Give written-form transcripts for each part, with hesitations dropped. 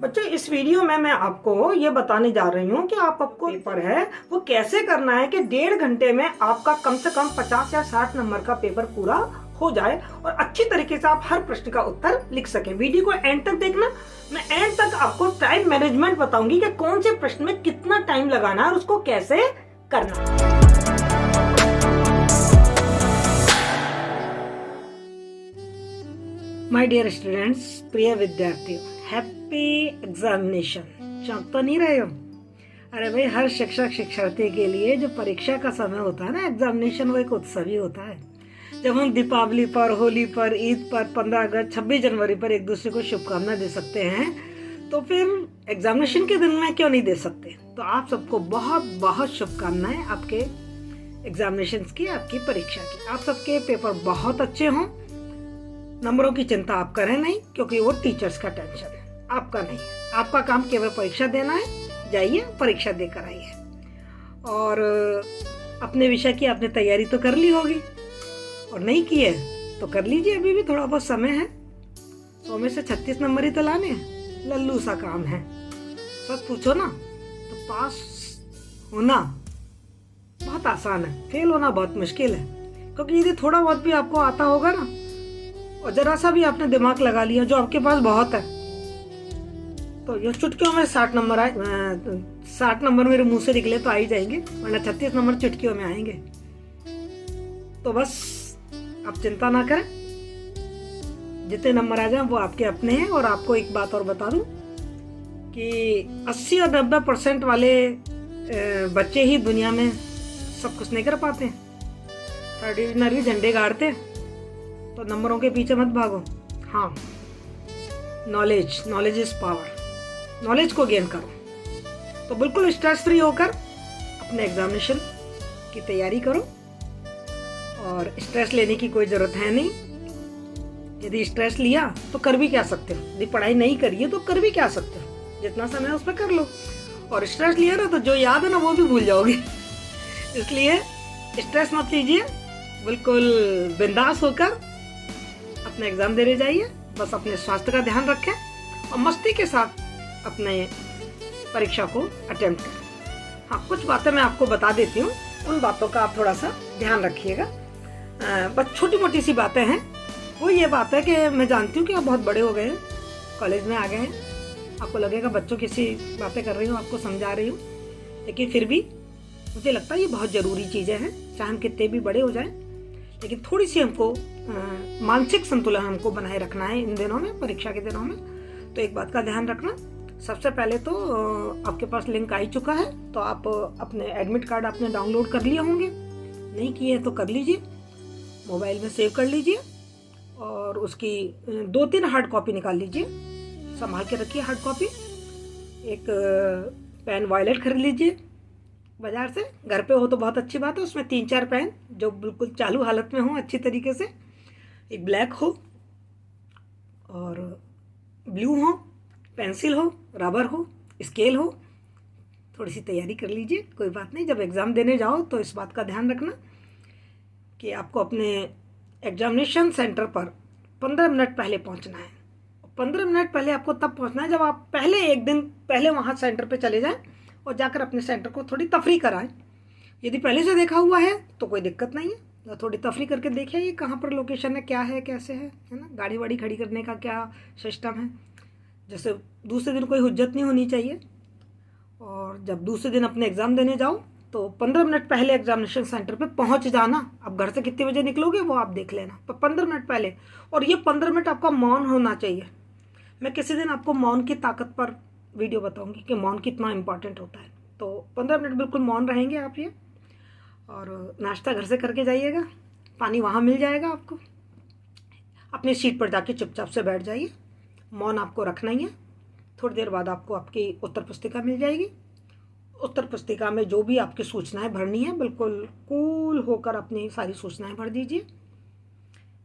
बच्चों, इस वीडियो में मैं आपको ये बताने जा रही हूँ कि आपको पेपर है वो कैसे करना है कि 1.5 घंटे में आपका कम से कम 50 या 60 नंबर का पेपर पूरा हो जाए और अच्छी तरीके से आप हर प्रश्न का उत्तर लिख सकें। वीडियो को एंड तक देखना। मैं एंड तक आपको टाइम मैनेजमेंट बताऊंगी कि कौन से प्रश्न में कितना टाइम लगाना है और उसको कैसे करना है। माय डियर स्टूडेंट्स, प्रिय विद्यार्थियों, हैप्पी एग्जामिनेशन। चौंक तो नहीं रहे हो? अरे भाई, हर शिक्षक शिक्षार्थी के लिए जो परीक्षा का समय होता है ना, एग्जामिनेशन, वो एक उत्सव ही होता है। जब हम दीपावली पर, होली पर, ईद पर, 15 अगस्त, 26 जनवरी पर एक दूसरे को शुभकामनाएं दे सकते हैं, तो फिर एग्जामिनेशन के दिन में क्यों नहीं दे सकते? तो आप सबको बहुत बहुत शुभकामनाएं आपके एग्जामिनेशन की, आपकी परीक्षा की। आप सबके पेपर बहुत अच्छे हों। नंबरों की चिंता आप करें नहीं, क्योंकि वो टीचर्स का टेंशन है, आपका नहीं है। आपका काम केवल परीक्षा देना है। जाइए, परीक्षा देकर आइए। और अपने विषय की आपने तैयारी तो कर ली होगी, और नहीं की है तो कर लीजिए, अभी भी थोड़ा बहुत समय है। 100 में से 36 नंबर ही तो लाने हैं। लल्लू सा काम है। सच पूछो ना तो पास होना बहुत आसान है, फेल होना बहुत मुश्किल है। क्योंकि यदि थोड़ा बहुत भी आपको आता होगा ना, और जरा सा भी आपने दिमाग लगा लिया, जो आपके पास बहुत है, तो ये चुटकियों में 60 नंबर आए। 60 नंबर मेरे मुंह से निकले तो आ ही जाएंगे, वरना 36 नंबर चुटकियों में आएंगे। तो बस आप चिंता ना करें, जितने नंबर आ जाए वो आपके अपने हैं। और आपको एक बात और बता दूं कि 80 और 90% वाले बच्चे ही दुनिया में सब कुछ नहीं कर पाते हैं। थर्ड डिविजनर भी झंडे गाड़ते हैं। तो नंबरों के पीछे मत भागो। हाँ, नॉलेज इज पावर। नॉलेज को गेन करो। तो बिल्कुल स्ट्रेस फ्री होकर अपने एग्जामिनेशन की तैयारी करो, और स्ट्रेस लेने की कोई ज़रूरत है नहीं। यदि स्ट्रेस लिया तो कर भी क्या सकते हो? यदि पढ़ाई नहीं करिए तो कर भी क्या सकते हो? जितना समय है उस पर कर लो। और स्ट्रेस लिया ना तो जो याद है ना वो भी भूल जाओगे। इसलिए स्ट्रेस मत लीजिए, बिल्कुल बिंदास होकर अपने एग्जाम देने जाइए। बस अपने स्वास्थ्य का ध्यान रखें और मस्ती के साथ अपने परीक्षा को अटेम्प्ट करें। हाँ, कुछ बातें मैं आपको बता देती हूँ, उन बातों का आप थोड़ा सा ध्यान रखिएगा। बस छोटी मोटी सी बातें हैं। वो ये बात है कि मैं जानती हूँ कि आप बहुत बड़े हो गए हैं, कॉलेज में आ गए हैं। आपको लगेगा बच्चों किसी बातें कर रही हूँ, आपको समझा रही हूँ, लेकिन फिर भी मुझे लगता है ये बहुत ज़रूरी चीज़ें हैं। चाहे हम कितने भी बड़े हो जाएं, लेकिन थोड़ी सी हमको मानसिक संतुलन हमको बनाए रखना है इन दिनों में, परीक्षा के दिनों में। तो एक बात का ध्यान रखना, सबसे पहले तो आपके पास लिंक आ ही चुका है, तो आप अपने एडमिट कार्ड आपने डाउनलोड कर लिए होंगे। नहीं किए तो कर लीजिए, मोबाइल में सेव कर लीजिए, और उसकी 2-3 हार्ड कॉपी निकाल लीजिए, संभाल के रखिए हार्ड कॉपी। एक पेन वायलेट खरीद लीजिए बाजार से। घर पे हो तो बहुत अच्छी बात है, उसमें 3-4 पेन जो बिल्कुल चालू हालत में हो अच्छी तरीके से। एक ब्लैक हो और ब्लू हो, पेंसिल हो, रबर हो, स्केल हो। थोड़ी सी तैयारी कर लीजिए, कोई बात नहीं। जब एग्ज़ाम देने जाओ तो इस बात का ध्यान रखना कि आपको अपने एग्जामिनेशन सेंटर पर 15 मिनट पहले पहुंचना है। 15 मिनट पहले आपको तब पहुंचना है जब आप पहले एक दिन पहले वहां सेंटर पे चले जाएं और जाकर अपने सेंटर को थोड़ी तफरी कराएं। यदि पहले से देखा हुआ है तो कोई दिक्कत नहीं है, थोड़ी तफरी करके देखिए ये कहाँ पर लोकेशन है, क्या है, कैसे है ना, गाड़ी वाड़ी खड़ी करने का क्या सिस्टम है। जैसे दूसरे दिन कोई हुज्जत नहीं होनी चाहिए। और जब दूसरे दिन अपने एग्ज़ाम देने जाओ तो 15 मिनट पहले एग्जामिनेशन सेंटर पे पहुंच जाना। अब घर से कितने बजे निकलोगे वो आप देख लेना, पर 15 मिनट पहले। और ये 15 मिनट आपका मौन होना चाहिए। मैं किसी दिन आपको मौन की ताकत पर वीडियो बताऊंगी कि मौन कितना इम्पॉर्टेंट होता है। तो 15 मिनट बिल्कुल मौन रहेंगे आप ये। और नाश्ता घर से करके जाइएगा, पानी वहाँ मिल जाएगा आपको। अपनी सीट पर जाके चुपचाप से बैठ जाइए, मौन आपको रखना ही है। थोड़ी देर बाद आपको आपकी उत्तर पुस्तिका मिल जाएगी। उत्तर पुस्तिका में जो भी आपकी सूचनाएं भरनी है, बिल्कुल कूल होकर अपनी सारी सूचनाएं भर दीजिए।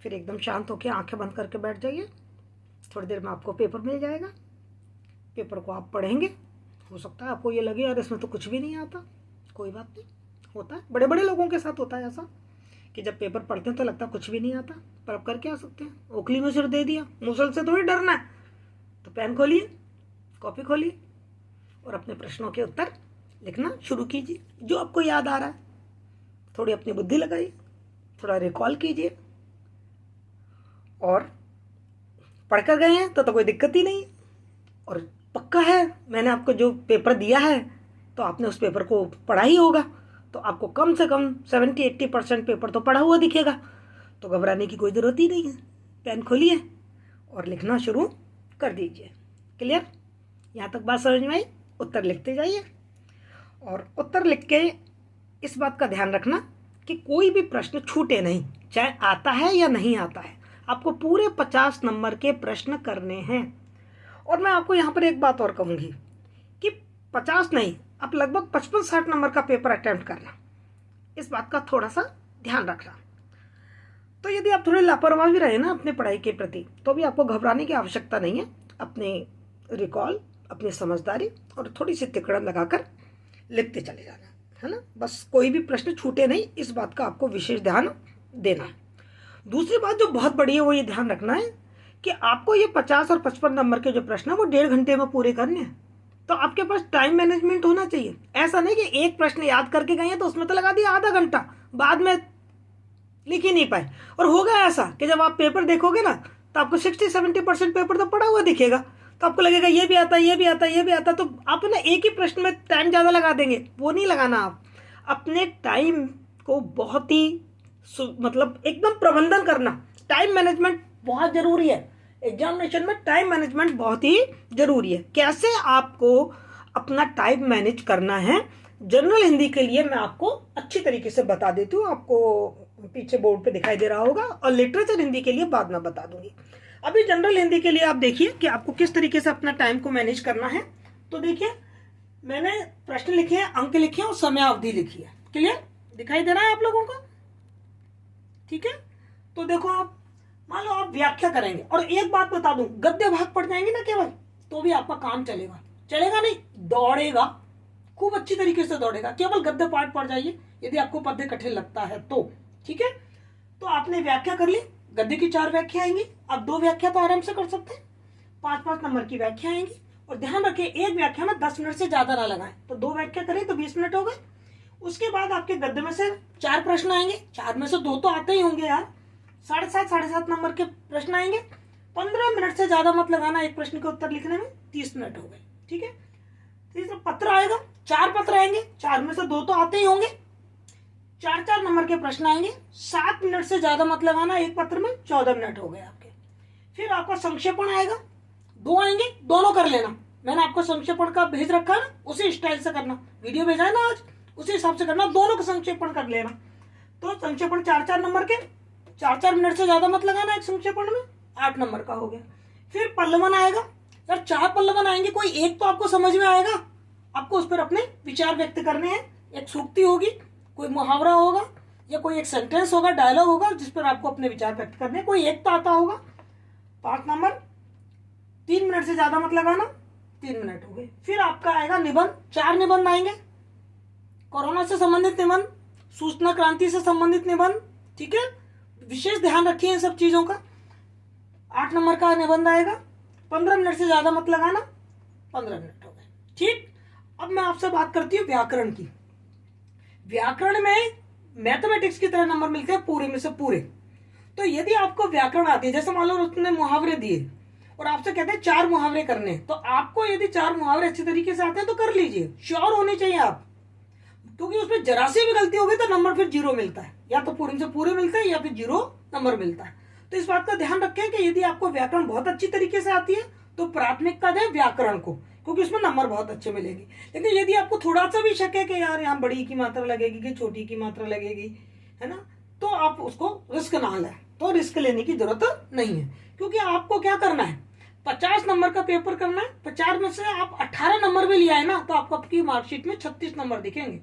फिर एकदम शांत होकर आंखें बंद करके बैठ जाइए। थोड़ी देर में आपको पेपर मिल जाएगा। पेपर को आप पढ़ेंगे। हो सकता है आपको ये लगे यार इसमें तो कुछ भी नहीं आता, कोई बात नहीं, होता है। बड़े बड़े लोगों के साथ होता है ऐसा कि जब पेपर पढ़ते हैं तो लगता है कुछ भी नहीं आता, पर अब कर क्या सकते हैं। ओखली में सिर दे दिया, मुसल से थोड़ी डरना है। तो पेन खोलिए कॉपी खोलिए और अपने प्रश्नों के उत्तर लिखना शुरू कीजिए। जो आपको याद आ रहा है थोड़ी अपनी बुद्धि लगाइए, थोड़ा रिकॉल कीजिए, और पढ़कर गए हैं तो कोई दिक्कत ही नहीं। और पक्का है मैंने आपको जो पेपर दिया है तो आपने उस पेपर को पढ़ा ही होगा, तो आपको कम से कम 70-80% पेपर तो पढ़ा हुआ दिखेगा। तो घबराने की कोई ज़रूरत ही नहीं है। पेन खोलिए और लिखना शुरू कर दीजिए। क्लियर? यहाँ तक बात समझ में आई? उत्तर लिखते जाइए, और उत्तर लिख के इस बात का ध्यान रखना कि कोई भी प्रश्न छूटे नहीं, चाहे आता है या नहीं आता है। आपको पूरे 50 नंबर के प्रश्न करने हैं। और मैं आपको यहाँ पर एक बात और कहूँगी कि 50 नहीं, आप लगभग 55-60 नंबर का पेपर अटेम्प्ट करना, इस बात का थोड़ा सा ध्यान रखना। तो यदि आप थोड़े लापरवाह भी रहे ना अपने पढ़ाई के प्रति, तो भी आपको घबराने की आवश्यकता नहीं है। अपने रिकॉल, अपनी समझदारी और थोड़ी सी तिकड़म लगाकर लिखते चले जाना है ना। बस कोई भी प्रश्न छूटे नहीं, इस बात का आपको विशेष ध्यान देना है। दूसरी बात जो बहुत बड़ी है वो ये ध्यान रखना है कि आपको ये 50 और 55 नंबर के जो प्रश्न है वो 1.5 घंटे में पूरे करने हैं। तो आपके पास टाइम मैनेजमेंट होना चाहिए। ऐसा नहीं कि एक प्रश्न याद करके गए हैं तो उसमें तो लगा दिया आधा घंटा, बाद में लिख ही नहीं पाए। और होगा ऐसा कि जब आप पेपर देखोगे ना तो आपको 60-70% पेपर तो पढ़ा हुआ दिखेगा, तो आपको लगेगा ये भी आता है, ये भी आता है, ये भी आता है। तो आप ना एक ही प्रश्न में टाइम ज़्यादा लगा देंगे, वो नहीं लगाना। आप अपने टाइम को बहुत ही मतलब एकदम प्रबंधन करना। टाइम मैनेजमेंट बहुत ज़रूरी है। एग्जामिनेशन में टाइम मैनेजमेंट बहुत ही ज़रूरी है। कैसे आपको अपना टाइम मैनेज करना है, जनरल हिंदी के लिए मैं आपको अच्छी तरीके से बता देती हूँ। आपको पीछे बोर्ड पे दिखाई दे रहा होगा, और लिटरेचर हिंदी के लिए बाद में बता दूंगी। अभी जनरल हिंदी के लिए आप देखिए कि आपको किस तरीके से अपना टाइम को मैनेज करना है। तो देखिए, मैंने प्रश्न लिखे हैं, अंक लिखे हैं और समयावधि लिखी है। क्लियर? दिखाई दे रहा है आप लोगों को? ठीक है। तो देखो, आप मान लो आप व्याख्या करेंगे, और एक बात बता दूं, गद्य भाग पढ़ जाएंगे ना केवल, तो भी आपका काम चलेगा। चलेगा नहीं, दौड़ेगा, खूब अच्छी तरीके से दौड़ेगा। केवल गद्य पाठ पढ़ जाइए यदि आपको पद्य कठिन लगता है तो। ठीक है। तो आपने व्याख्या कर ली, गद्य की 4 व्याख्या आएंगी। अब 2 व्याख्या तो आराम से कर सकते हैं, 5-5 नंबर की व्याख्या आएंगी। और ध्यान रखिए, एक व्याख्या में 10 मिनट से ज्यादा ना लगाएं। तो 2 व्याख्या करें तो 20 मिनट हो गए। उसके बाद आपके गद्य में से 4 प्रश्न आएंगे, 4 में से 2 तो आते ही होंगे यार। 7.5 नंबर के प्रश्न आएंगे। 15 मिनट से ज्यादा मत लगाना एक प्रश्न के उत्तर लिखने में, 30 मिनट हो गए। ठीक है। तीसरा पत्र आएगा, 4 पत्र आएंगे, 4 में से 2 तो आते ही होंगे। 4-4 नंबर के प्रश्न आएंगे, 7 मिनट से ज्यादा मत लगाना एक पत्र में, 14 मिनट हो गए आपके। फिर आपका संक्षेपण आएगा, 2 आएंगे, दोनों कर लेना। मैंने आपको संक्षेपण का भेज रखा है ना, उसी स्टाइल से करना। वीडियो भेजा है ना आज, उसी हिसाब से करना, दोनों का संक्षेपण कर लेना। तो संक्षेपण 4-4 नंबर के, 4-4 मिनट से ज्यादा मत लगाना एक संक्षेपण में, 8 नंबर का हो गया। फिर पल्लवन आएगा यार, 4 पल्लवन आएंगे, कोई एक तो आपको समझ में आएगा, आपको उस पर अपने विचार व्यक्त करने हैं। एक सूक्ति होगी, कोई मुहावरा होगा, या कोई एक सेंटेंस होगा, डायलॉग होगा, जिस पर आपको अपने विचार व्यक्त करने हैं। कोई एक तो आता होगा। 5 नंबर, 3 मिनट से ज्यादा मत लगाना, 3 मिनट हो गए। फिर आपका आएगा निबंध, 4 निबंध आएंगे। कोरोना से संबंधित निबंध, सूचना क्रांति से संबंधित निबंध। ठीक है, विशेष ध्यान रखिए इन सब चीजों का। 8 नंबर का निबंध आएगा, 15 मिनट से ज्यादा मत लगाना, 15 मिनट हो गए। ठीक। अब मैं आपसे बात करती हूँ व्याकरण की। व्याकरण में मैथमेटिक्स की तरह नंबर मिलते हैं पूरे में से पूरे। तो यदि आपको व्याकरण आती है, जैसे मान लो उसने मुहावरे दिए और आपसे कहते हैं 4 मुहावरे करने हैं, तो आपको यदि 4 मुहावरे अच्छे तरीके से आते हैं तो कर लीजिए, श्योर होने चाहिए आप। क्योंकि उसमें जरा सी भी गलती होगी तो नंबर फिर 0 मिलता है, या तो पूरे से पूरे मिलता है या फिर 0 नंबर मिलता है। तो इस बात का ध्यान रखें कि यदि आपको व्याकरण बहुत अच्छी तरीके से आती है तो प्राथमिकता दें व्याकरण को, क्योंकि उसमें नंबर बहुत अच्छे मिलेंगे। लेकिन यदि आपको थोड़ा सा भी शक है कि यार यहाँ बड़ी की मात्रा लगेगी कि छोटी की मात्रा लगेगी, है ना, तो आप उसको रिस्क ना लें। तो रिस्क लेने की जरूरत नहीं है, क्योंकि आपको क्या करना है, 50 नंबर का पेपर करना है। 50 में से आप 18 नंबर भी लिया है ना, तो आपको आपकी मार्कशीट में 36 नंबर दिखेंगे।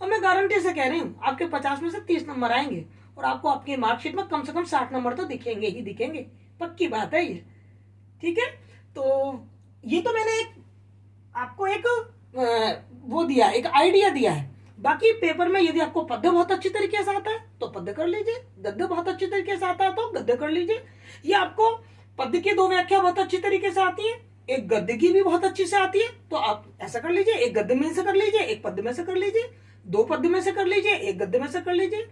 और मैं गारंटी से कह रही हूँ, आपके 50 में से 30 नंबर आएंगे और आपको आपकी मार्कशीट में कम से कम 60 नंबर तो दिखेंगे ही दिखेंगे। पक्की बात है ये। ठीक है। तो ये तो मैंने आपको एक वो दिया, एक आइडिया दिया है। बाकी पेपर में यदि आपको पद्य बहुत अच्छी तरीके से आता है तो पद्य कर लीजिए, गद्य बहुत अच्छी तरीके से आता है तो गद्य कर लीजिए। ये आपको पद्य की 2 व्याख्या बहुत अच्छी तरीके से आती है एक गद्य की भी बहुत अच्छी से आती है, तो आप ऐसा कर लीजिए, एक गद्य में से कर लीजिए, एक पद्य में से कर लीजिए, दो पद्य में से कर लीजिए, एक गद्य में से कर लीजिए।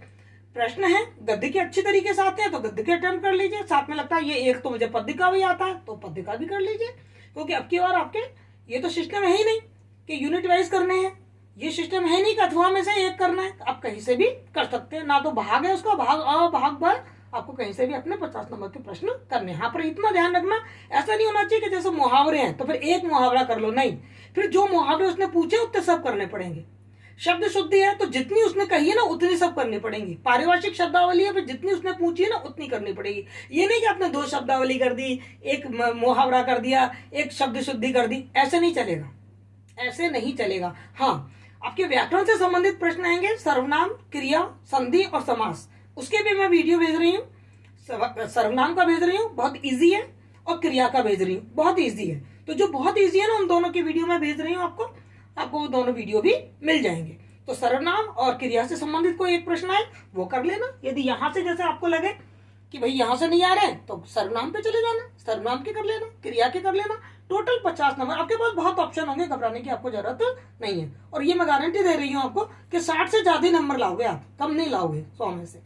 प्रश्न है गद्य के अच्छी तरीके से आते हैं तो गद्य के अटेम्प्ट कर लीजिए, साथ में लगता है ये एक तो मुझे पद्य का भी आता है तो पद्य का भी कर लीजिए, क्योंकि अब की बार आपके ये तो सिस्टम है ही नहीं कि यूनिट वाइज करने हैं, ये सिस्टम है नहीं कि अथवा में से एक करना है, आप कहीं से भी कर सकते हैं, ना तो भाग है उसका, भाग अ भाग ब, आपको कहीं से भी अपने 50 नंबर के प्रश्न करने हैं। यहाँ पर इतना ध्यान रखना, ऐसा नहीं होना चाहिए कि जैसे मुहावरे हैं तो फिर एक मुहावरा कर लो, नहीं, फिर जो मुहावरे उसने पूछे उतने सब करने पड़ेंगे। शब्द शुद्धि है तो जितनी उसने कही है ना उतनी सब करनी पड़ेंगी। पारिभाषिक शब्दावली है फिर जितनी उसने पूछी है ना उतनी करनी पड़ेगी। ये नहीं कि आपने 2 शब्दावली कर दी, एक मुहावरा कर दिया, एक शब्द शुद्धि कर दी, ऐसे नहीं चलेगा, ऐसे नहीं चलेगा। हाँ, आपके व्याकरण से संबंधित प्रश्न आएंगे, सर्वनाम, क्रिया, संधि और समास, उसके भी मैं वीडियो भेज रही हूँ। सर्वनाम का भेज रही हूँ, बहुत इजी है, और क्रिया का भेज रही हूँ, बहुत इजी है। तो जो बहुत इजी है ना उन दोनों की वीडियो मैं भेज रही हूँ आपको वो दोनों वीडियो भी मिल जाएंगे। तो सर्वनाम और क्रिया से संबंधित कोई एक प्रश्न आए वो कर लेना। यदि यहाँ से जैसे आपको लगे कि भाई यहाँ से नहीं आ रहे तो सर्वनाम पे चले जाना, सर्वनाम के कर लेना, क्रिया के कर लेना। टोटल 50 नंबर, आपके पास बहुत ऑप्शन होंगे, घबराने की आपको जरूरत नहीं है। और ये मैं गारंटी दे रही हूँ आपको कि 60 से ज्यादा नंबर लाओगे आप, कम नहीं लाओगे 100 में से।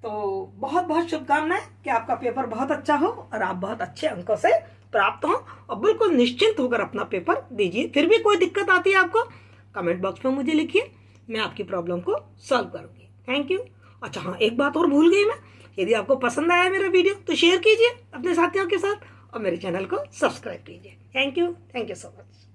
तो बहुत बहुत शुभकामनाएं कि आपका पेपर बहुत अच्छा हो और आप बहुत अच्छे अंकों से प्राप्त हो, और बिल्कुल निश्चिंत होकर अपना पेपर दीजिए। फिर भी कोई दिक्कत आती है आपको, कमेंट बॉक्स में मुझे लिखिए, मैं आपकी प्रॉब्लम को सॉल्व करूंगी। Thank you. अच्छा हाँ, एक बात और भूल गई मैं, यदि आपको पसंद आया मेरा वीडियो तो शेयर कीजिए अपने साथियों के साथ और मेरे चैनल को सब्सक्राइब कीजिए। Thank you so much.